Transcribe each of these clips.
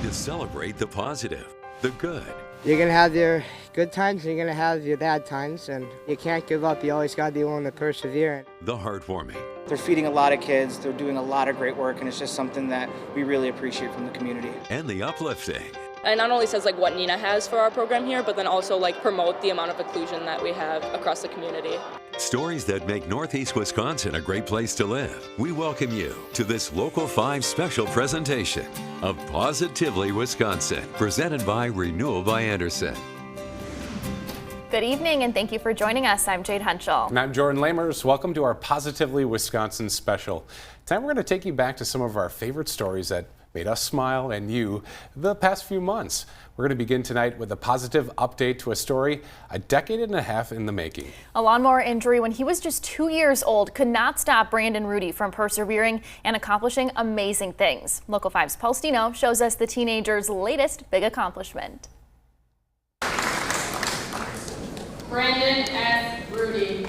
to celebrate the positive, the good. You're going to have your good times and you're going to have your bad times, and you can't give up. You always got to be willing to persevere. The heartwarming. They're feeding a lot of kids. They're doing a lot of great work, and it's just something that we really appreciate from the community. And the uplifting. It not only says like what Nina has for our program here, but then also like promote the amount of inclusion that we have across the community. Stories that make Northeast Wisconsin a great place to live. We welcome you to this Local 5 special presentation of Positively Wisconsin, presented by Renewal by Anderson. Good evening, and thank you for joining us. I'm Jade Henschel. And I'm Jordan Lamers. Welcome to our Positively Wisconsin special. Tonight we're going to take you back to some of our favorite stories that made us smile and you the past few months. We're going to begin tonight with a positive update to a story a decade and a half in the making. A lawnmower injury when he was just 2 years old could not stop Brandon Rudy from persevering and accomplishing amazing things. Local 5's Paul Stino shows us the teenager's latest big accomplishment. Brandon S. Rudy.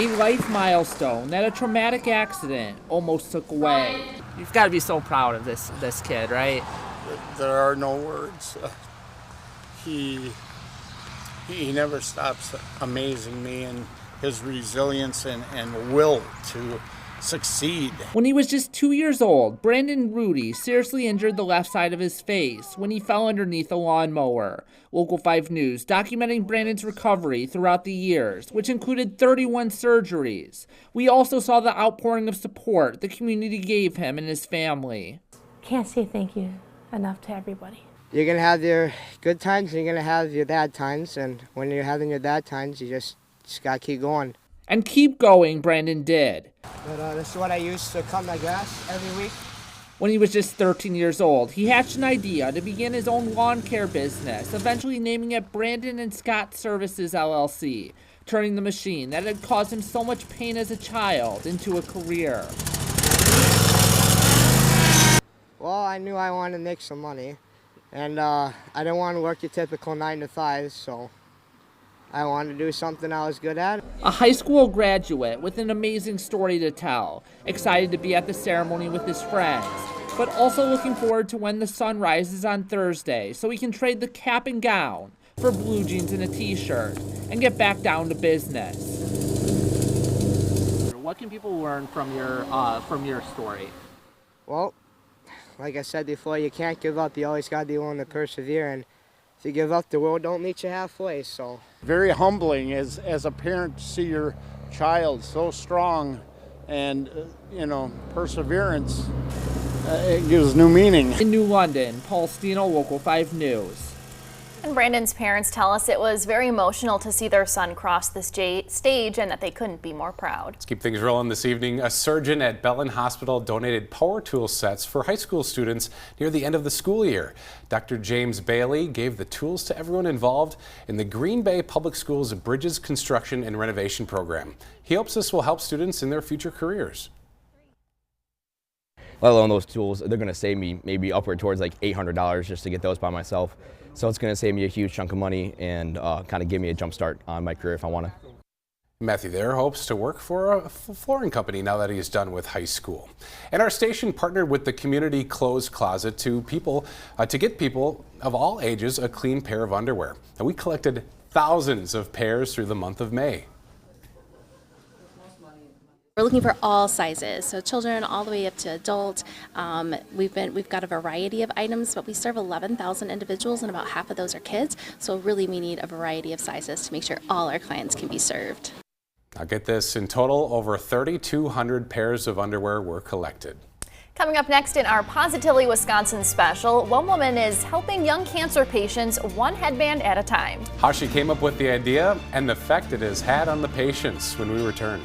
A life milestone that a traumatic accident almost took away. You've got to be so proud of this kid, right? There are no words. He never stops amazing me, and his resilience and will to succeed. When he was just 2 years old, Brandon Rudy seriously injured the left side of his face when he fell underneath a lawnmower. Local 5 News documenting Brandon's recovery throughout the years, which included 31 surgeries. We also saw the outpouring of support the community gave him and his family. Can't say thank you enough to everybody. You're going to have your good times and you're going to have your bad times, and when you're having your bad times, you just got to keep going. And keep going, Brandon did. But this is what I use to cut my grass every week. When he was just 13 years old, he hatched an idea to begin his own lawn care business, eventually naming it Brandon and Scott Services LLC, turning the machine that had caused him so much pain as a child into a career. Well, I knew I wanted to make some money, and I didn't want to work your typical 9 to 5, so I wanted to do something I was good at. A high school graduate with an amazing story to tell, excited to be at the ceremony with his friends, but also looking forward to when the sun rises on Thursday so he can trade the cap and gown for blue jeans and a t-shirt and get back down to business. What can people learn from your story? Well, like I said before, you can't give up. You always got to be willing to persevere, and if you give up, the world don't meet you halfway. So Very humbling as a parent to see your child so strong and, perseverance. It gives new meaning. In New London, Paul Stino, Local 5 News. And Brandon's parents tell us it was very emotional to see their son cross the stage and that they couldn't be more proud. Let's keep things rolling this evening. A surgeon at Bellin Hospital donated power tool sets for high school students near the end of the school year. Dr. James Bailey gave the tools to everyone involved in the Green Bay Public Schools Bridges Construction and Renovation Program. He hopes this will help students in their future careers. Let alone those tools, they're going to save me maybe upward towards like $800 just to get those by myself. So it's going to save me a huge chunk of money and kind of give me a jump start on my career if I want to. Matthew there hopes to work for a flooring company now that he's done with high school. And our station partnered with the Community Clothes Closet to get people of all ages a clean pair of underwear. And we collected thousands of pairs through the month of May. We're looking for all sizes, so children all the way up to adult. We've got a variety of items, but we serve 11,000 individuals, and about half of those are kids. So really, we need a variety of sizes to make sure all our clients can be served. Now get this, in total, over 3,200 pairs of underwear were collected. Coming up next in our Positively Wisconsin special, one woman is helping young cancer patients one headband at a time. How she came up with the idea and the effect it has had on the patients when we return.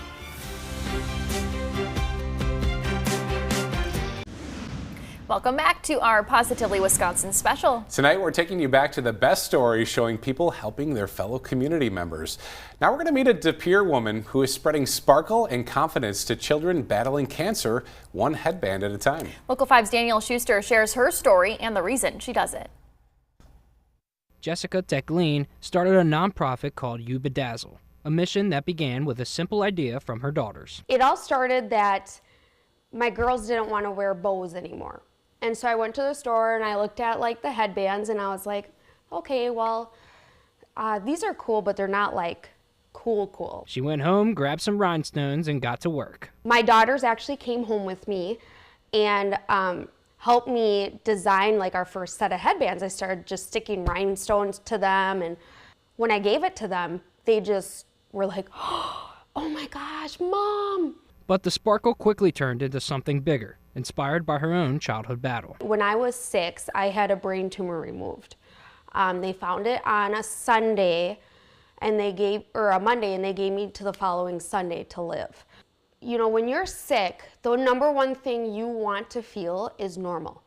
Welcome back to our Positively Wisconsin special. Tonight we're taking you back to the best stories showing people helping their fellow community members. Now we're going to meet a De Pere woman who is spreading sparkle and confidence to children battling cancer one headband at a time. Local 5's Danielle Schuster shares her story and the reason she does it. Jessica Tekleen started a nonprofit called You Bedazzle, a mission that began with a simple idea from her daughters. It all started that my girls didn't want to wear bows anymore. And so I went to the store and I looked at like the headbands and I was like, okay, well, these are cool, but they're not like cool. She went home, grabbed some rhinestones, and got to work. My daughters actually came home with me and helped me design like our first set of headbands. I started just sticking rhinestones to them, and when I gave it to them, they just were like, oh my gosh, Mom. But the sparkle quickly turned into something bigger, inspired by her own childhood battle. When I was 6, I had a brain tumor removed. They found it on a Sunday, and a Monday, and they gave me to the following Sunday to live. You know, when you're sick, the number one thing you want to feel is normal.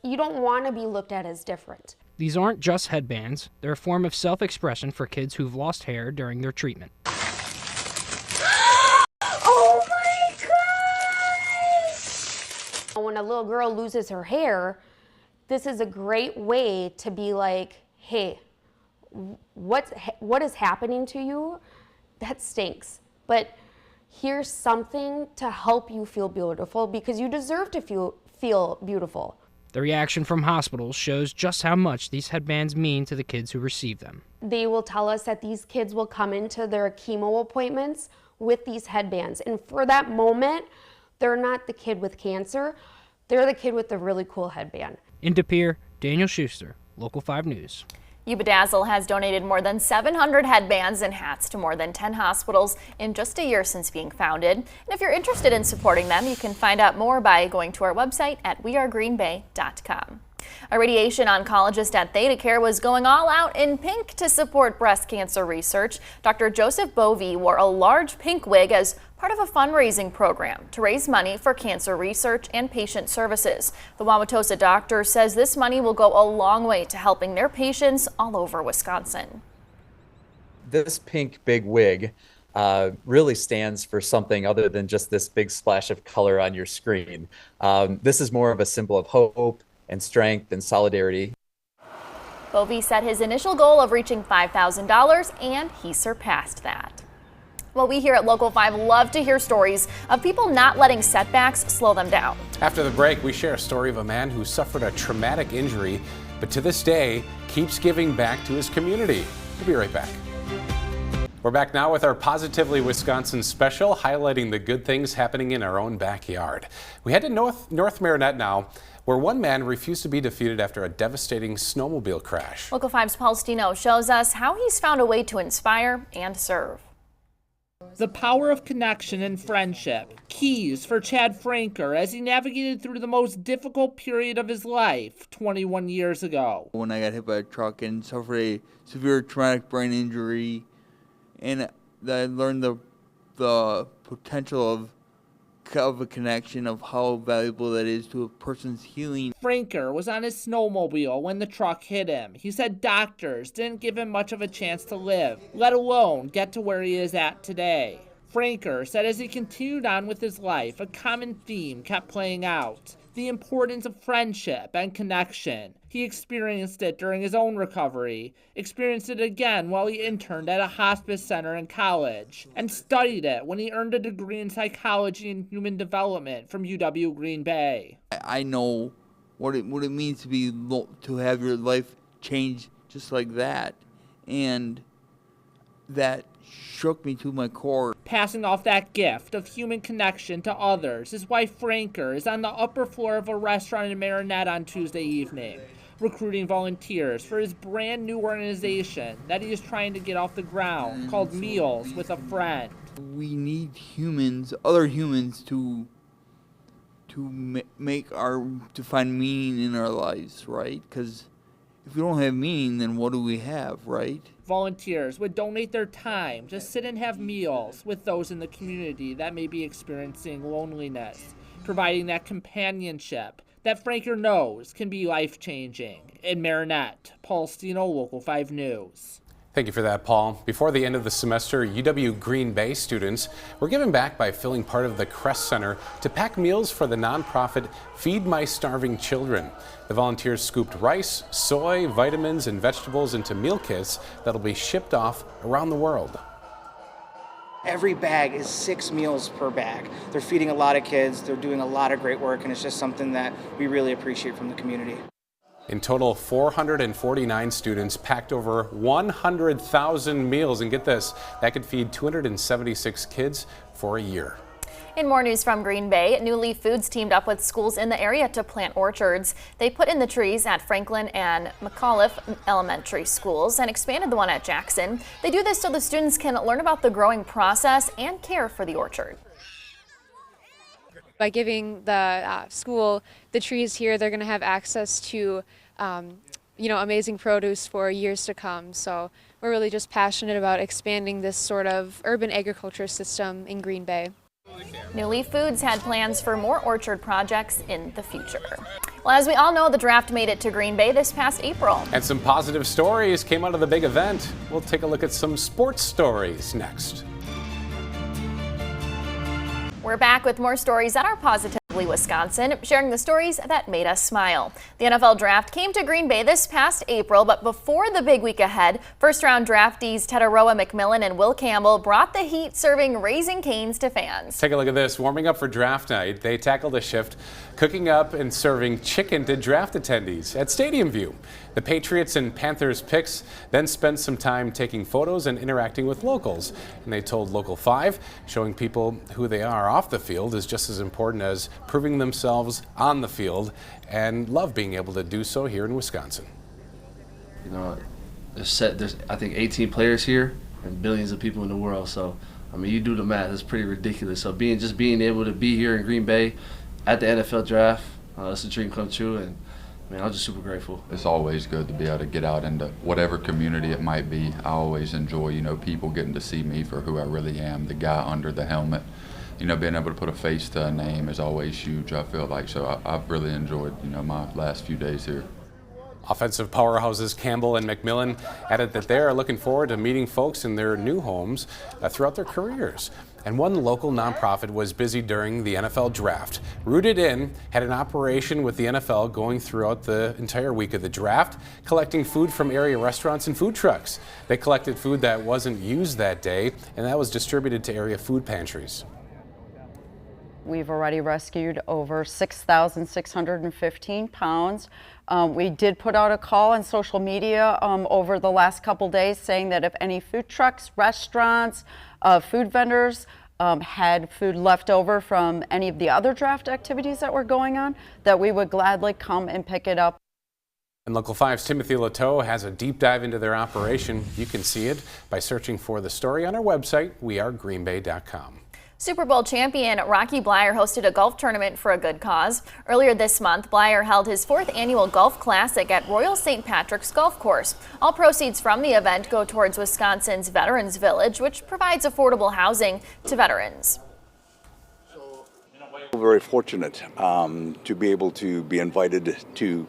You don't want to be looked at as different. These aren't just headbands. They're a form of self-expression for kids who've lost hair during their treatment. Oh my gosh! When a little girl loses her hair, this is a great way to be like, hey, what is happening to you? That stinks. But here's something to help you feel beautiful, because you deserve to feel beautiful. The reaction from hospitals shows just how much these headbands mean to the kids who receive them. They will tell us that these kids will come into their chemo appointments with these headbands. And for that moment, they're not the kid with cancer, they're the kid with the really cool headband. In De Pere, Daniel Schuster, Local 5 News. Ubedazzle has donated more than 700 headbands and hats to more than 10 hospitals in just a year since being founded. And if you're interested in supporting them, you can find out more by going to our website at wearegreenbay.com. A radiation oncologist at ThedaCare was going all out in pink to support breast cancer research. Dr. Joseph Bovee wore a large pink wig as part of a fundraising program to raise money for cancer research and patient services. The Wauwatosa doctor says this money will go a long way to helping their patients all over Wisconsin. This pink big wig really stands for something other than just this big splash of color on your screen. This is more of a symbol of hope and strength and solidarity. Bovee set his initial goal of reaching $5,000 and he surpassed that. Well, we here at Local 5 love to hear stories of people not letting setbacks slow them down. After the break, we share a story of a man who suffered a traumatic injury, but to this day keeps giving back to his community. We'll be right back. We're back now with our Positively Wisconsin special, highlighting the good things happening in our own backyard. We head to North Marinette now, where one man refused to be defeated after a devastating snowmobile crash. Local 5's Paul Stino shows us how he's found a way to inspire and serve. The power of connection and friendship. Keys for Chad Franker as he navigated through the most difficult period of his life 21 years ago. When I got hit by a truck and suffered a severe traumatic brain injury, and I learned the potential of a connection of how valuable that is to a person's healing. Franker was on his snowmobile when the truck hit him. He said doctors didn't give him much of a chance to live, let alone get to where he is at today. Franker said as he continued on with his life, a common theme kept playing out: the importance of friendship and connection. He experienced it during his own recovery, experienced it again while he interned at a hospice center in college, and studied it when he earned a degree in psychology and human development from UW Green Bay. I know what it means to have your life change just like that, and that shook me to my core. Passing off that gift of human connection to others, his wife Franker is on the upper floor of a restaurant in Marinette on Tuesday evening, recruiting volunteers for his brand new organization that he is trying to get off the ground, called Meals with a Friend. We need other humans to find meaning in our lives, right? Because if we don't have meaning, then what do we have, right? Volunteers would donate their time to sit and have meals with those in the community that may be experiencing loneliness, providing that companionship that Franker knows can be life-changing. In Marinette, Paul Stino, Local 5 News. Thank you for that, Paul. Before the end of the semester, UW Green Bay students were giving back by filling part of the Crest Center to pack meals for the nonprofit Feed My Starving Children. The volunteers scooped rice, soy, vitamins, and vegetables into meal kits that'll be shipped off around the world. every bag is 6 meals per bag. They're feeding a lot of kids, they're doing a lot of great work, and it's just something that we really appreciate from the community. In total, 449 students packed over 100,000 meals. And get this, that could feed 276 kids for a year. In more news from Green Bay, New Leaf Foods teamed up with schools in the area to plant orchards. They put in the trees at Franklin and McAuliffe elementary schools and expanded the one at Jackson. They do this so the students can learn about the growing process and care for the orchard. By giving the school the trees here, they're going to have access to amazing produce for years to come. So we're really just passionate about expanding this sort of urban agriculture system in Green Bay. New Leaf Foods had plans for more orchard projects in the future. Well, as we all know, the draft made it to Green Bay this past April. And some positive stories came out of the big event. We'll take a look at some sports stories next. We're back with more stories at our Positively Wisconsin, sharing the stories that made us smile. The NFL draft came to Green Bay this past April, but before the big week ahead, first-round draftees Tetaroa McMillan and Will Campbell brought the heat, serving Raising Cane's to fans. Take a look at this. Warming up for draft night, they tackled a shift cooking up and serving chicken to draft attendees at Stadium View. The Patriots and Panthers picks then spent some time taking photos and interacting with locals. And they told Local 5, showing people who they are off the field is just as important as proving themselves on the field, and love being able to do so here in Wisconsin. You know, there's I think 18 players here and billions of people in the world. So, I mean, you do the math, it's pretty ridiculous. So being able to be here in Green Bay at the NFL draft, it's a dream come true, and man, I'm just super grateful. It's always good to be able to get out into whatever community it might be. I always enjoy, people getting to see me for who I really am, the guy under the helmet. Being able to put a face to a name is always huge, I feel like. So I've really enjoyed, my last few days here. Offensive powerhouses Campbell and McMillan added that they are looking forward to meeting folks in their new homes throughout their careers. And one local nonprofit was busy during the NFL draft. Rooted In had an operation with the NFL going throughout the entire week of the draft, collecting food from area restaurants and food trucks. They collected food that wasn't used that day, and that was distributed to area food pantries. We've already rescued over 6,615 pounds. We did put out a call on social media over the last couple days saying that if any food trucks, restaurants, food vendors had food left over from any of the other draft activities that were going on, that we would gladly come and pick it up. And Local 5's Timothy Lateau has a deep dive into their operation. You can see it by searching for the story on our website, wearegreenbay.com. Super Bowl champion Rocky Bleier hosted a golf tournament for a good cause. Earlier this month, Bleier held his 4th annual Golf Classic at Royal St. Patrick's Golf Course. All proceeds from the event go towards Wisconsin's Veterans Village, which provides affordable housing to veterans. Very fortunate to be able to be invited to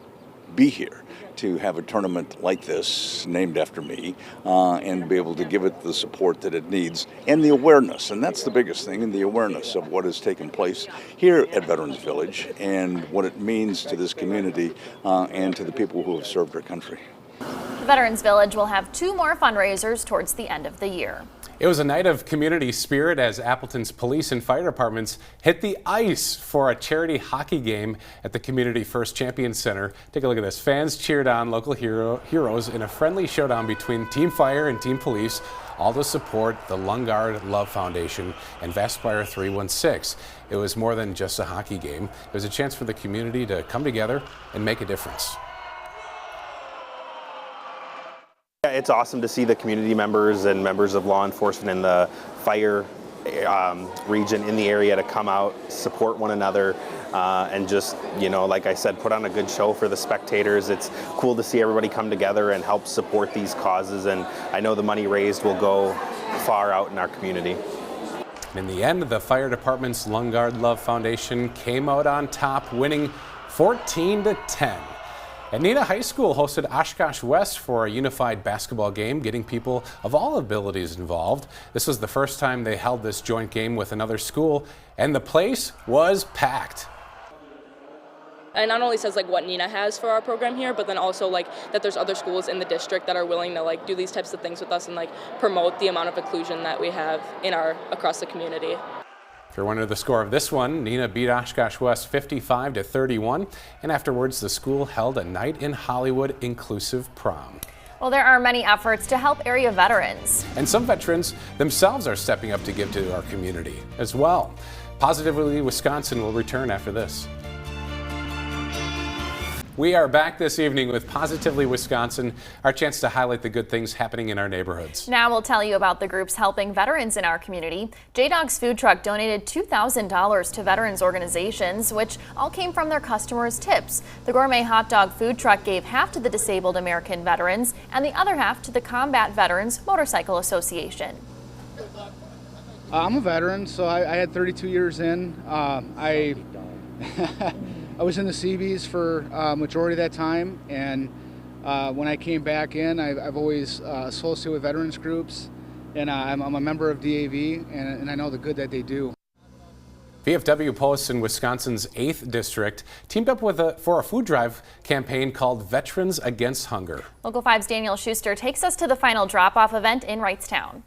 be here, to have a tournament like this named after me, and be able to give it the support that it needs and the awareness. And that's the biggest thing, and the awareness of what has taken place here at Veterans Village and what it means to this community and to the people who have served our country. The Veterans Village will have 2 more fundraisers towards the end of the year. It was a night of community spirit as Appleton's police and fire departments hit the ice for a charity hockey game at the Community First Champion Center. Take a look at this. Fans cheered on local heroes in a friendly showdown between Team Fire and Team Police, all to support the Lungard Love Foundation and Vespire 316. It was more than just a hockey game. It was a chance for the community to come together and make a difference. It's awesome to see the community members and members of law enforcement and the fire region in the area to come out, support one another, and just, like I said, put on a good show for the spectators. It's cool to see everybody come together and help support these causes, and I know the money raised will go far out in our community. In the end, the fire department's Lungard Love Foundation came out on top, winning 14-10. And Neenah High School hosted Oshkosh West for a unified basketball game, getting people of all abilities involved. This was the first time they held this joint game with another school, and the place was packed. And it not only says like what Nina has for our program here, but then also like that there's other schools in the district that are willing to like do these types of things with us and like promote the amount of inclusion that we have in across the community. If you're wondering the score of this one, Nina beat Oshkosh West 55-31, and afterwards the school held a night in Hollywood inclusive prom. Well, there are many efforts to help area veterans. And some veterans themselves are stepping up to give to our community as well. Positively Wisconsin will return after this. We are back this evening with Positively Wisconsin, our chance to highlight the good things happening in our neighborhoods. Now we'll tell you about the groups helping veterans in our community. J-Dog's food truck donated $2,000 to veterans organizations, which all came from their customers' tips. The gourmet hot dog food truck gave half to the Disabled American Veterans and the other half to the Combat Veterans Motorcycle Association. I'm a veteran, so I had 32 years in. I was in the Seabees for majority of that time, and when I came back in, I've always associated with veterans groups, and I'm a member of DAV, and I know the good that they do. VFW posts in Wisconsin's 8th district teamed up for a food drive campaign called Veterans Against Hunger. Local 5's Daniel Schuster takes us to the final drop-off event in Wrightstown.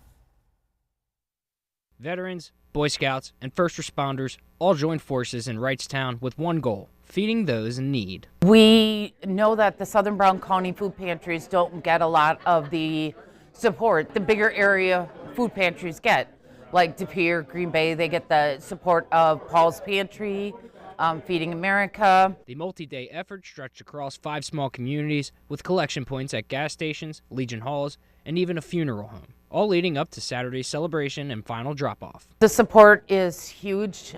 Veterans, Boy Scouts, and first responders all joined forces in Wrightstown with one goal: feeding those in need. We know that the Southern Brown County food pantries don't get a lot of the support the bigger area food pantries get. Like De Pere, Green Bay, they get the support of Paul's Pantry, Feeding America. The multi-day effort stretched across 5 small communities with collection points at gas stations, Legion Halls, and even a funeral home, all leading up to Saturday's celebration and final drop-off. The support is huge.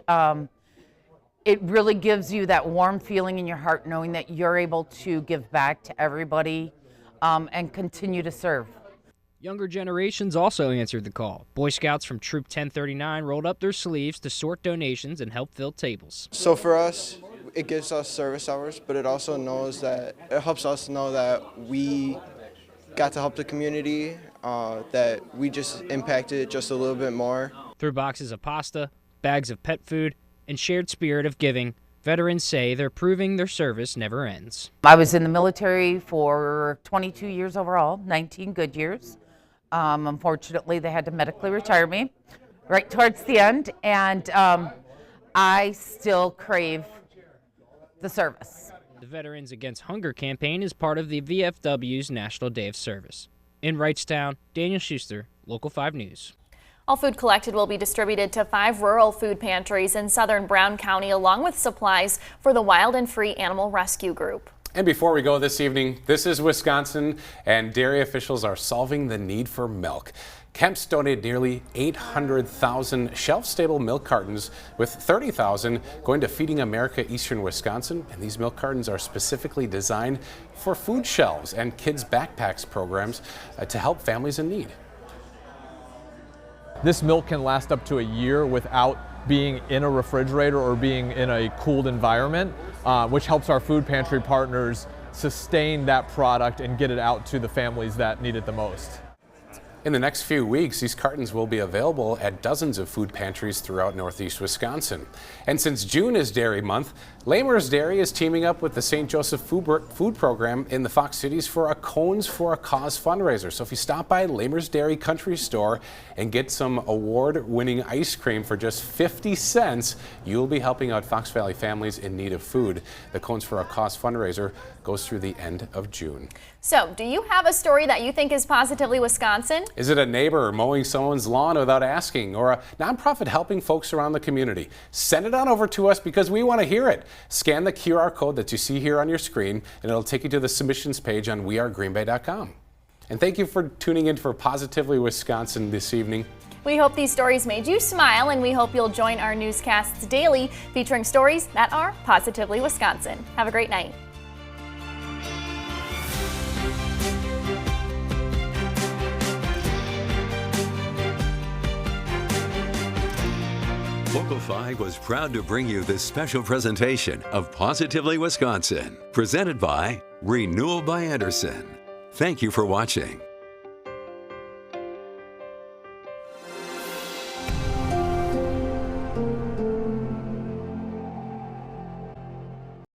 It really gives you that warm feeling in your heart knowing that you're able to give back to everybody and continue to serve. Younger generations also answered the call. Boy Scouts from Troop 1039 rolled up their sleeves to sort donations and help fill tables. So for us, it gives us service hours, but it also helps us know that we got to help the community, that we just impacted it just a little bit more. Through boxes of pasta, bags of pet food, and shared spirit of giving, veterans say they're proving their service never ends. I was in the military for 22 years overall, 19 good years. Unfortunately, they had to medically retire me right towards the end, and I still crave the service. The Veterans Against Hunger campaign is part of the VFW's National Day of Service. In Wrightstown, Daniel Schuster, Local 5 News. All food collected will be distributed to 5 rural food pantries in southern Brown County, along with supplies for the Wild and Free Animal Rescue Group. And before we go this evening, this is Wisconsin, and dairy officials are solving the need for milk. Kemp's donated nearly 800,000 shelf-stable milk cartons, with 30,000 going to Feeding America Eastern Wisconsin. And these milk cartons are specifically designed for food shelves and kids' backpacks programs to help families in need. This milk can last up to a year without being in a refrigerator or being in a cooled environment, which helps our food pantry partners sustain that product and get it out to the families that need it the most. In the next few weeks, these cartons will be available at dozens of food pantries throughout northeast Wisconsin. And since June is Dairy Month, Lamers Dairy is teaming up with the St. Joseph Food Program in the Fox Cities for a Cones for a Cause fundraiser. So if you stop by Lamers Dairy Country Store and get some award-winning ice cream for just 50 cents, you'll be helping out Fox Valley families in need of food. The Cones for a Cause fundraiser goes through the end of June. So, do you have a story that you think is positively Wisconsin? Is it a neighbor mowing someone's lawn without asking, or a nonprofit helping folks around the community? Send it on over to us because we want to hear it. Scan the QR code that you see here on your screen, and it'll take you to the submissions page on wearegreenbay.com. And thank you for tuning in for Positively Wisconsin this evening. We hope these stories made you smile, and we hope you'll join our newscasts daily featuring stories that are Positively Wisconsin. Have a great night. Local 5 was proud to bring you this special presentation of Positively Wisconsin, presented by Renewal by Anderson. Thank you for watching.